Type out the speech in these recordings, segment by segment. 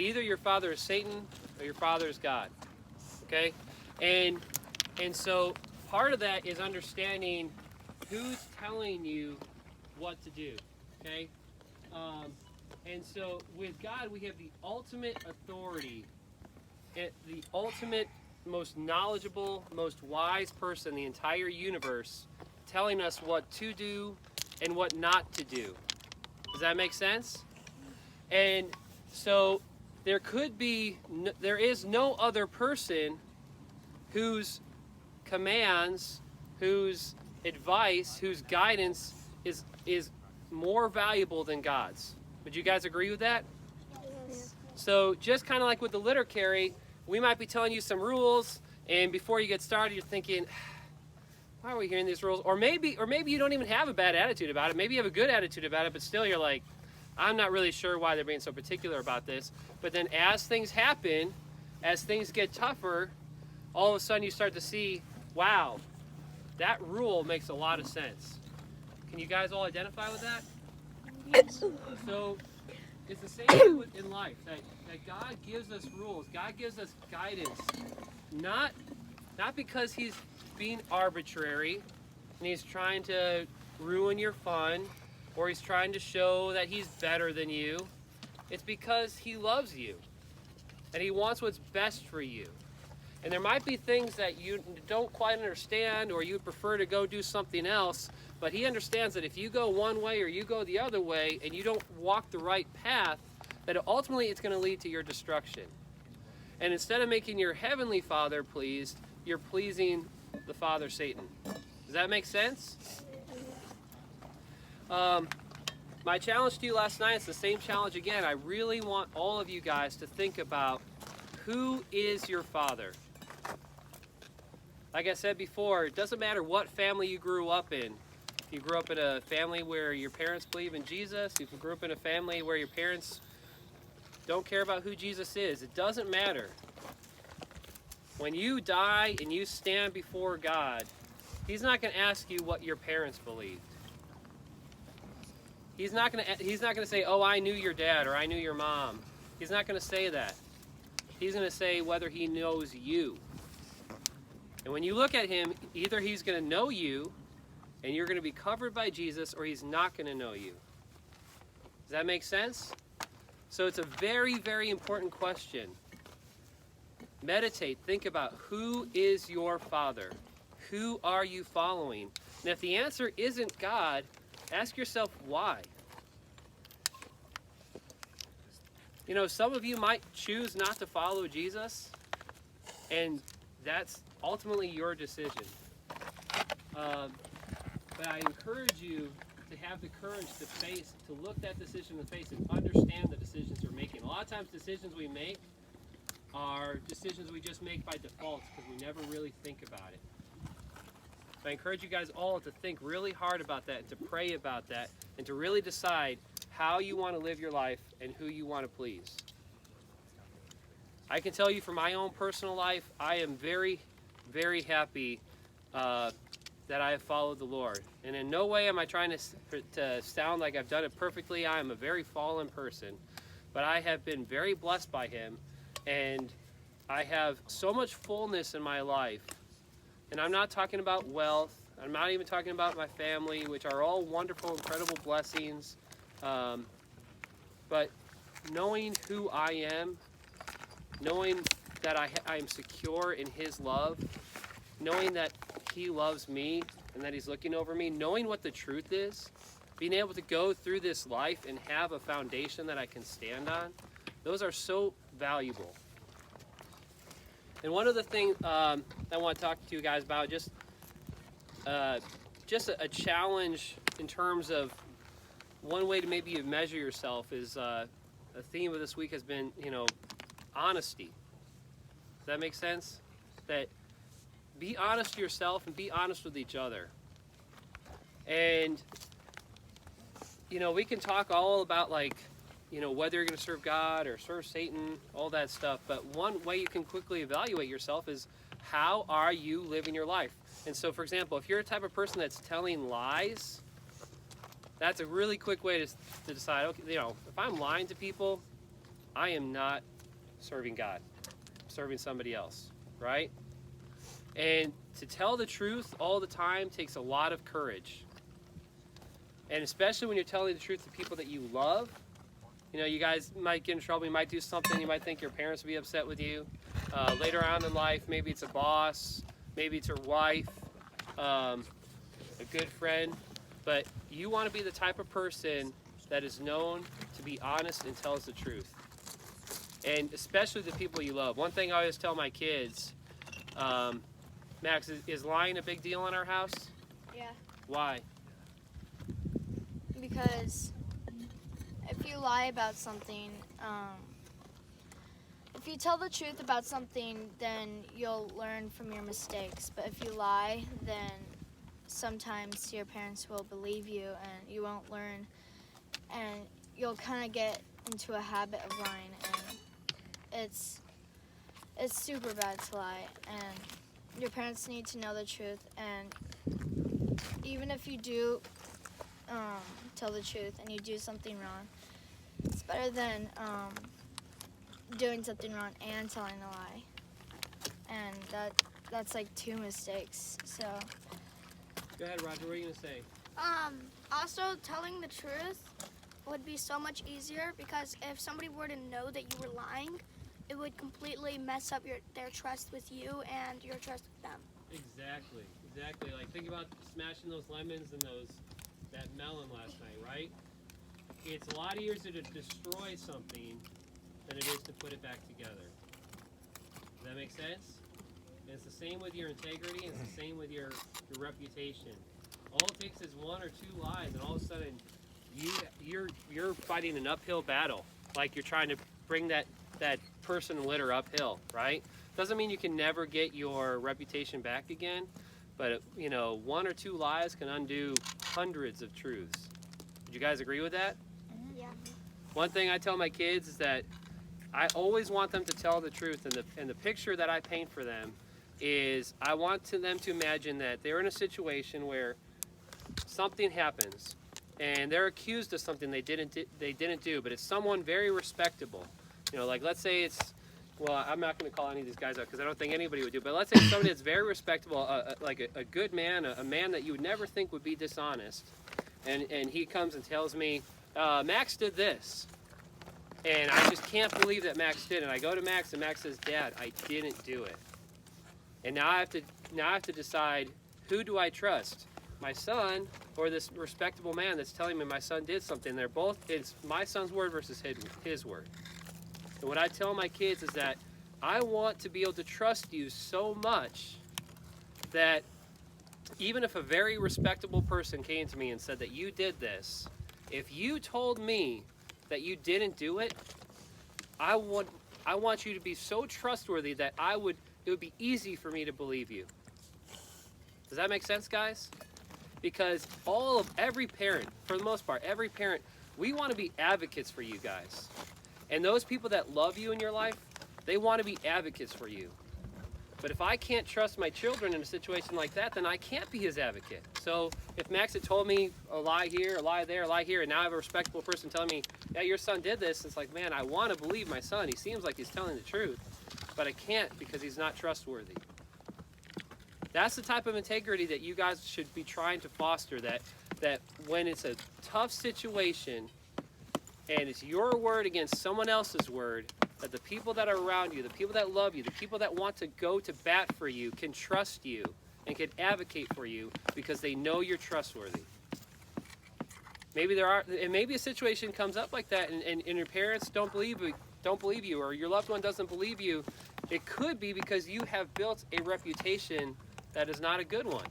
Either your father is Satan or your father is God. Okay? And so part of that is understanding who's telling you what to do. Okay? And so with God, we have the ultimate authority, the ultimate, most knowledgeable, most wise person in the entire universe telling us what to do and what not to do. Does that make sense? And so there is no other person whose commands, whose advice, whose guidance is more valuable than God's. Would you guys agree with that? Yes. So just kind of like with the litter carry, we might be telling you some rules, and before you get started, you're thinking, why are we hearing these rules? Or maybe you don't even have a bad attitude about it. Maybe you have a good attitude about it, but still you're like, I'm not really sure why they're being so particular about this. But then as things happen, as things get tougher, all of a sudden you start to see, wow, that rule makes a lot of sense. Can you guys all identify with that? Yes. So it's the same thing in life, that God gives us rules, God gives us guidance, not because he's being arbitrary and he's trying to ruin your fun or he's trying to show that he's better than you. It's because he loves you and he wants what's best for you. And there might be things that you don't quite understand or you prefer to go do something else, but he understands that if you go one way or you go the other way and you don't walk the right path, that ultimately it's going to lead to your destruction. And instead of making your heavenly Father pleased, you're pleasing the Father Satan. Does that make sense? My challenge to you last night is the same challenge again. I really want all of you guys to think about who is your father. Like I said before, it doesn't matter what family you grew up in. If you grew up in a family where your parents believe in Jesus, if you grew up in a family where your parents don't care about who Jesus is, it doesn't matter. When you die and you stand before God, he's not going to ask you what your parents believed. He's not going to say, oh, I knew your dad or I knew your mom. He's not going to say that. He's going to say whether he knows you. And when you look at him, either he's going to know you and you're going to be covered by Jesus, or he's not going to know you. Does that make sense? So it's a very, very important question. Meditate, think about who is your father? Who are you following? And if the answer isn't God, ask yourself why. You know, some of you might choose not to follow Jesus, and that's ultimately your decision. But I encourage you to have the courage to look that decision in the face and understand the decisions you're making. A lot of times decisions we make are decisions we just make by default because we never really think about it. So I encourage you guys all to think really hard about that, and to pray about that, and to really decide how you want to live your life and who you want to please. I can tell you from my own personal life, I am very, very happy that I have followed the Lord. And in no way am I trying to sound like I've done it perfectly. I am a very fallen person. But I have been very blessed by him, and I have so much fullness in my life. And I'm not talking about wealth. I'm not even talking about my family, which are all wonderful, incredible blessings. But knowing who I am, knowing that I am secure in his love, knowing that he loves me and that he's looking over me, knowing what the truth is, being able to go through this life and have a foundation that I can stand on, those are so valuable. And one of the things I want to talk to you guys about, just a challenge in terms of one way to maybe measure yourself is a theme of this week has been, honesty. Does that make sense? That be honest to yourself and be honest with each other. And, we can talk all about whether you're going to serve God or serve Satan, all that stuff. But one way you can quickly evaluate yourself is how are you living your life? And so, for example, if you're a type of person that's telling lies, that's a really quick way to decide, okay, if I'm lying to people, I am not serving God, serving somebody else, right? And to tell the truth all the time takes a lot of courage. And especially when you're telling the truth to people that you love. You know, you guys might get in trouble, you might do something, you might think your parents would be upset with you. Later on in life, maybe it's a boss, maybe it's your wife, a good friend. But you want to be the type of person that is known to be honest and tells the truth. And especially the people you love. One thing I always tell my kids, Max, is lying a big deal in our house? Yeah. Why? Because if you lie about something, if you tell the truth about something, then you'll learn from your mistakes. But if you lie, then sometimes your parents will believe you and you won't learn. And you'll kind of get into a habit of lying. And it's super bad to lie. And your parents need to know the truth. And even if you do tell the truth and you do something wrong, it's better than doing something wrong and telling a lie. And that's like two mistakes. So Go ahead, Roger. What are you going to say? Also, telling the truth would be so much easier because if somebody were to know that you were lying, it would completely mess up their trust with you and your trust with them. Exactly. Like, think about smashing those lemons and that melon last night, right? It's a lot easier to destroy something than it is to put it back together. Does that make sense? And it's the same with your integrity, and it's the same with your reputation. All it takes is one or two lies, and all of a sudden you're fighting an uphill battle. Like you're trying to bring that person and litter uphill, right? Doesn't mean you can never get your reputation back again, but one or two lies can undo hundreds of truths. Would you guys agree with that? Yeah. One thing I tell my kids is that I always want them to tell the truth, and the picture that I paint for them is I want them to imagine that they're in a situation where something happens and they're accused of something they didn't do, but it's someone very respectable. Like let's say well, I'm not going to call any of these guys out because I don't think anybody would do, but let's say somebody that's very respectable, like a good man, a man that you would never think would be dishonest, and he comes and tells me, Max did this. And I just can't believe that Max did it. And I go to Max, and Max says, Dad, I didn't do it. And now I have to decide, who do I trust? My son or this respectable man that's telling me my son did something? It's my son's word versus his word. And what I tell my kids is that I want to be able to trust you so much that even if a very respectable person came to me and said that you did this, if you told me that you didn't do it, I want you to be so trustworthy that it would be easy for me to believe you. Does that make sense, guys? Because every parent, for the most part, every parent, we want to be advocates for you guys. And those people that love you in your life, they want to be advocates for you. But if I can't trust my children in a situation like that, then I can't be his advocate. So if Max had told me a lie here, a lie there, a lie here, and now I have a respectable person telling me, yeah, your son did this, it's like, man, I want to believe my son. He seems like he's telling the truth, but I can't because he's not trustworthy. That's the type of integrity that you guys should be trying to foster, that when it's a tough situation and it's your word against someone else's word, that the people that are around you, the people that love you, the people that want to go to bat for you can trust you and can advocate for you because they know you're trustworthy. Maybe maybe a situation comes up like that and your parents don't believe you or your loved one doesn't believe you. It could be because you have built a reputation that is not a good one.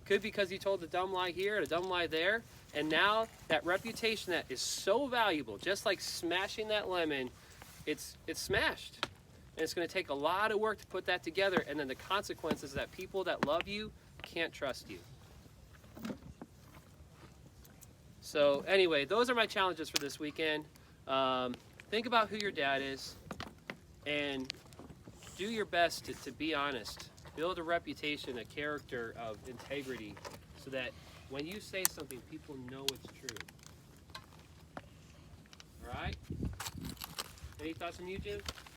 Could be because you told a dumb lie here and a dumb lie there, and now that reputation that is so valuable, just like smashing that lemon, it's smashed. And it's going to take a lot of work to put that together, and then the consequence is that people that love you can't trust you. So anyway, those are my challenges for this weekend. Think about who your dad is, and do your best to be honest. Build a reputation, a character of integrity, so that when you say something, people know it's true. All right? Any thoughts from you, Jim?